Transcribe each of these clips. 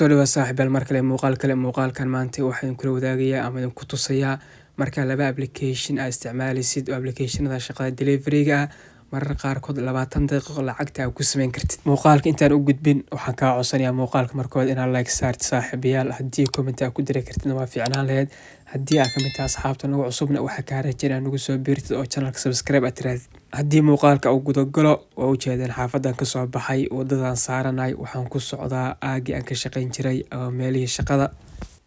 soo dhawaad saaxiibayaal mar kale muuqaalkan maanta waxaan kula wadaagayaa ama idin ku tusayaa marka laba application aad isticmaalaysid oo applicationada shaqada delivery-ga ah marar qaarkood 20 daqiiqo lacagta aad ku sameyn kartid. Muuqaalka intaan u gudbin waxaan kaa codsanayaa muuqaalka markood inaad like saartid saaxiibayaal, haddii comment aad ku diri kartid waa fiicnaan lahayd. haddii aad kamid tahay asxaabta nagu cusubna waxaa kaa rajaynaa nagu soo biirtid oo channelka subscribe aad tirahdid. haddii muuqaalka uu guda galo waa ujeedaan xaafadan ka soo baxay wadadan saaranay waxaan ku socdaa aagii aan ka shaqayn jiray oo meelihii shaqada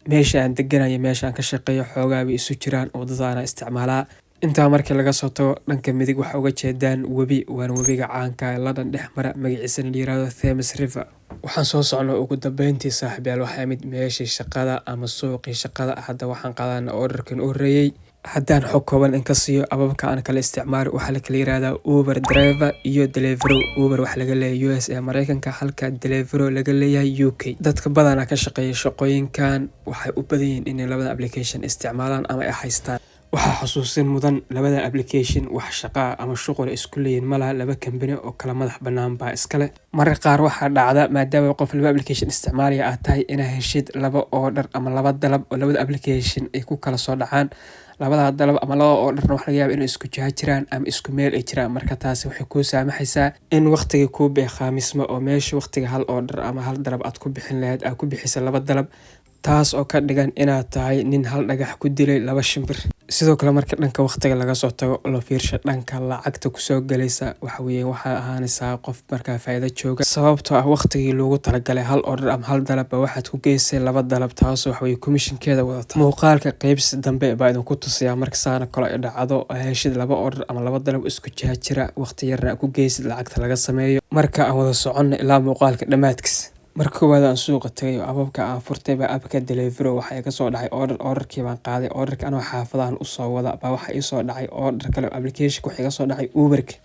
meesha aan deganayo meesha aan ka shaqeeyo xoogaa bay isu jiraan wadadaana isticmaalaa. intaa markii laga soo tago dhanka midig waxa uga jeedaan webi waana webiga caanka ah London dhex mara magaciisana la yiraahdo Thames River. waxaan soo socnaa ugu dambeyntii saaxiibayaal waxaa mid meeshii shaqada ama suuqii shaqada hadda waxaan qaadanaa orderkan u horeeyay. haddaan xog kooban in ka siiyo ababka aan kala isticmaalo waxaa la kala yiraahdaa Uber driver iyo Deliveroo. Uber waxa laga leeyahay US ee Mareykanka halka Deliveroo laga leeyahay UK. dadka badanaa ka shaqeeya shaqooyinkan waxay u badan yihiin inay labada application isticmaalaan ama ay haystaan. waxaa xusuusin mudan labada application wax shaqo ama shuqul isku leeyihiin malaha laba company oo kala madax bannaan baa iskale. mararka qaar waxaa dhacda maadaama qof laba application isticmaalaya aad tahay inaad heshid laba order ama laba dalab oo labada application ay ku kala soo dhacaan. labada dalab ama laba order waxa laga yaabaa inay isku jaha jiraan ama isku meel ay jiraan. marka taasi waxay kuu saamaxaysaa in waqtiga kuu beeqaamismo oo meesha waqtiga hal order ama hal dalab aad ku bixin lahayd aad ku bixisa laba dalab, taas oo ka dhigan inaad tahay nin hal dhagax ku dilay laba shimbir. sidoo kale marka dhanka waqtiga laga soo tago loo fiirsho dhanka lacagta ku soo galaysa waxa weeye waxaa ahaanaysaa qof markaa faa'iido jooga sababtoo ah waqtigii loogu talagalay hal order ama hal dalab waxaad ku geysay laba dalab, taas waxa weeye commissionkeeda wadata. muuqaalka qaybsi dambe baa idin ku tusayaa marka saana kale ay dhacdo heshid laba order ama laba dalab isku jaha jira waqti yarna ku geysid lacagta laga sameeyo. marka aan wada soconno ilaa muuqaalka dhammaadkiisa. marka koowaad aan suuqa tagay oo ababka aan furtay baa abka Deliveroo waxa ay ka soo dhacay orderkii baan qaaday. orderka anoo xaafadahan u soo wada baa waxa ii soo dhacay order kale application waxa iga soo dhacay Uberka.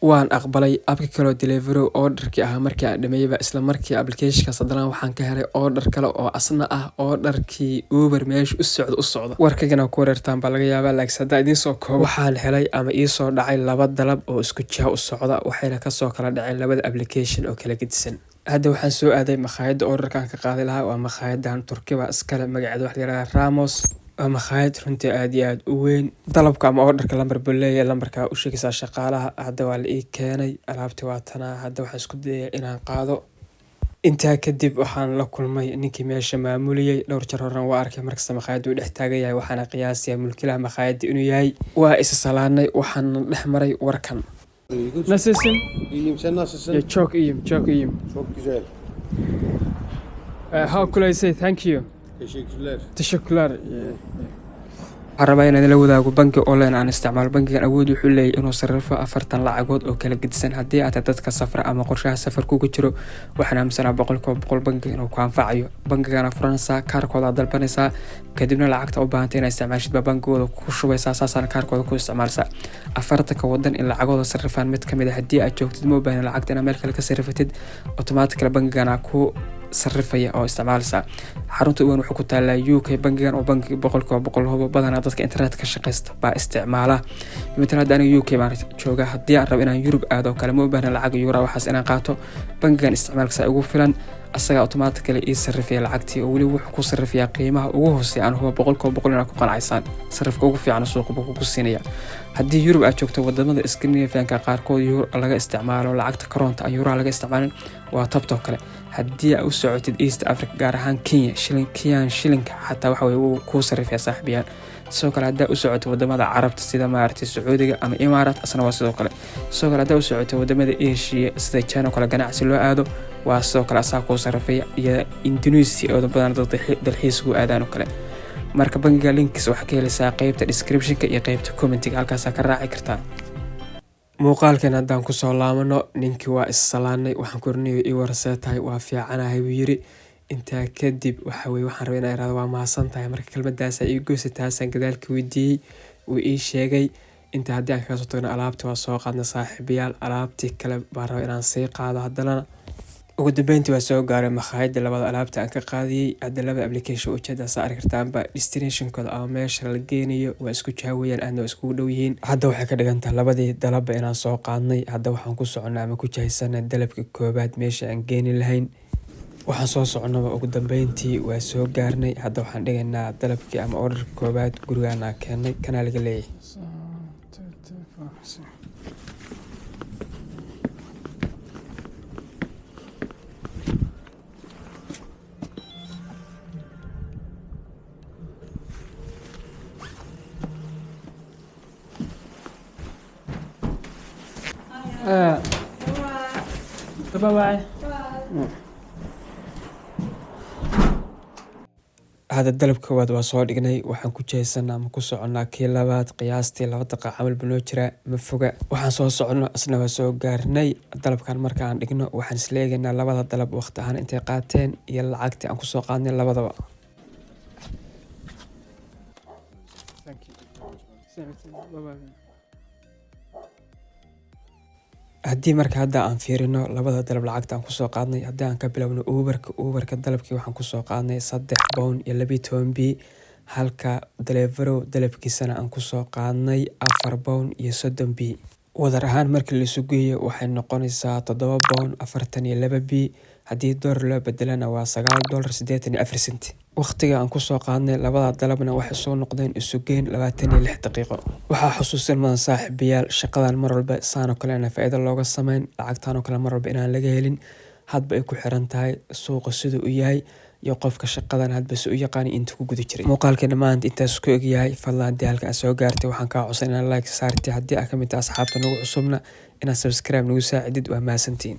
waan aqbalay abka kale Deliveroo orderkii ah markii aan dhameeyay isla markii applicationka sadana waxaan ka helay order kale oo asna ah orderkii Uber meesha u socda. warkagana ku wareertaan baa laga yaabaa laakiin hadda idin soo koobo waxaan helay ama ii soo dhacay laba dalab oo isku jiha u socda waxayna ka soo kala dhaceen labada application oo kala gedisan. hadda waxaan soo aaday makhaayadda orderkan ka qaaday lahaa waa makhaayaddan Turkiga iskale magaceedu waxa la yiraahdaa Ramos. waa makhaayad runtii aad iyo aad u weyn. dalabka ama orderka lambar buleeya lambarka u sheegaysaa shaqaalaha. hadda waa la ii keenay alaabtii waa tanaa. hadda waxaan isku dayayaa inaan qaado. intaa kadib waxaan la kulmay ninkii meesha maamuliyay dhowr jeer horena waa arkay markasta makhaayaddu dhex taagan yahay waxaana qiyaasayaa mulkiilaha makhaayadda inuu yahay. waa is salaanay waxaan dhex maray warkan. Nasılsın? İyiyim, sen nasılsın? Çok iyiyim, çok iyiyim. Çok güzel. How could I say thank you? Teşekkürler. Teşekkürler. waxaan rabaa inaan la wadaago bangi online aan isticmaalo. bangigan awood wuxuu leeyahay inuu sarrifo 40 lacagood oo kala gedisan. haddii aad dadka safra ama qorshaha safar kugu jiro waxaan aaminsanaa boqol bangi inuu ku anfacayo. bangigana furanaysaa kaarkooda dalbanaysaa kadibna lacagta u baahantay inaad isticmaashid baa bangigooda ku shubaysaa saasana kaarkooda ku isticmaalsaa. 40 wadan in lacagooda sarrifaan mid kamid ah haddii aad joogtid ma u baahna lacagta inaad meel kale ka sarrifatid automatically bangigana ku sarrifaya oo isticmaalsa. xarunta ugu weyn wuxuu ku taalaa UK. bangigan oo bangi boqol hubo badanaa dadka internet ka shaqeysta baa isticmaala. midna hadda aniga UK baan joogaa haddii aan rabo inaan Europe aado kale ma u baahna lacag euro waxaas inaan qaato bangigan isticmaalkiisa ugu filan asaga automatically ii sarrifaya lacagtii oo weli wuxuu ku sarrifayaa qiimaha ugu hooseeya aan hubo boqol inaad ku qanacsaan sarrifka ugu fiican suuqa buu ku siinaya. haddii Europe aad joogto wadamada Scandinavian-ka qaarkood euro laga isticmaalo lacagta koronta aan euro laga isticmaalin waa tabto kale. haddii aad u socotid East Africa gaar ahaan Kenya shilinka xataa waxa uu ku sarrifaya saaxiibiyaan. sidoo kale haddii aad u socotid wadamada Carabta sida maartay Sacuudiga ama Imaaraat asna waa sidoo kale. sidoo kale haddii aad u socotid wadamada Asia sida China kale ganacsi loo aado waa sidoo kale asaa ku sarrifaya iyo Indonesia oo badan dad dalxiisku aadaan kale. marka bangiga linkiisa waxa ka helaysaa qaybta description-ka iyo qaybta comment-ga halkaas ka raaci kartaa. muuqaalkan haddaan ku soo laabano ninkii waa is salaanay waxaan korniyo ii warseetahay waa fiicanahay buu yiri. intaa kadib waxa weeye waxaan rabaa inaan iraado waa mahadsan tahay. marka kelmaddaas ay goosay taasaan gadaalka weydiiyey uu ii sheegay. inta haddii aan kaga soo tagno alaabtii waa soo qaadna saaxiibayaal. alaabtii kale baan rabaa inaan sii qaado haddana ugu dambeyntii waa soo gaaray makhaayadda labada alaabta aan ka qaadiyey. hadda laba application ujeeda saa arki kartaanba destinationkooda ama meesha la geenayo waa isku jaawayaan aadna waa iskugu dhow yihiin. hadda waxay ka dhigan tahay labadii dalabba inaan soo qaadnay. hadda waxaan ku soconnaa ama ku jahaysanaa dalabka koobaad meesha aan geeni lahayn. waxaan soo soconaba ugu dambeyntii waa soo gaarnay. Hadda waxaan dhigaynaa dalabkii ama order koobaad gurigaan aan keennay kanaa laga leeyahay. Bye bye. Hadda dalab koowaad waa soo dhignay. Waxaan ku jeesanaa ama ku soconaa kii labaad qiyaastii 2 daqiiqo camal banoo jira ma foga. Waxaan soo socono asna waa soo gaarnay. Dalabkan marka aan dhigno waxaan isla eegaynaa labada dalab waqti ahaan intay qaateen iyo lacagtii aan ku soo qaadnay labadaba. Thank you. Bye bye. Haddii marka hadda aan fiirino labada dalab lacagta aan ku soo qaadnay, haddii aan ka bilowno Uberka dalabkii waxaan ku soo qaadnay 3 pound iyo 12 p, halka Deliveroo dalabkiisana aan ku soo qaadnay 4 pound iyo 30 p. Wadar ahaan markii la isu geeyo waxay noqonaysaa 7 pound 42 p. Haddii dollar loo bedelana waa $9.84. Waqtiga aan ku soo qaadnay labada dalabna waxay soo noqdeen isu geyn 26 daqiiqo. Waxaa xusuusin mudan saaxiibayaal, shaqadan mar walba saan oo kale aan faa'iido looga sameyn, lacagtaan oo kale mar walba inaan laga helin. Hadba ay ku xiran tahay suuqa siduu u yahay iyo qofka shaqadan hadba si u yaqaan inta ku guda jiray. Muuqaalkeena maanta intaas ku eg yahay. Fadlan haddii halkan soo gaartay waxaan kaa codsan inaad like saartay. Haddii aad ka mid tahay asxaabta nagu cusubna inaad subscribe nagu saacidid waa mahadsantiin.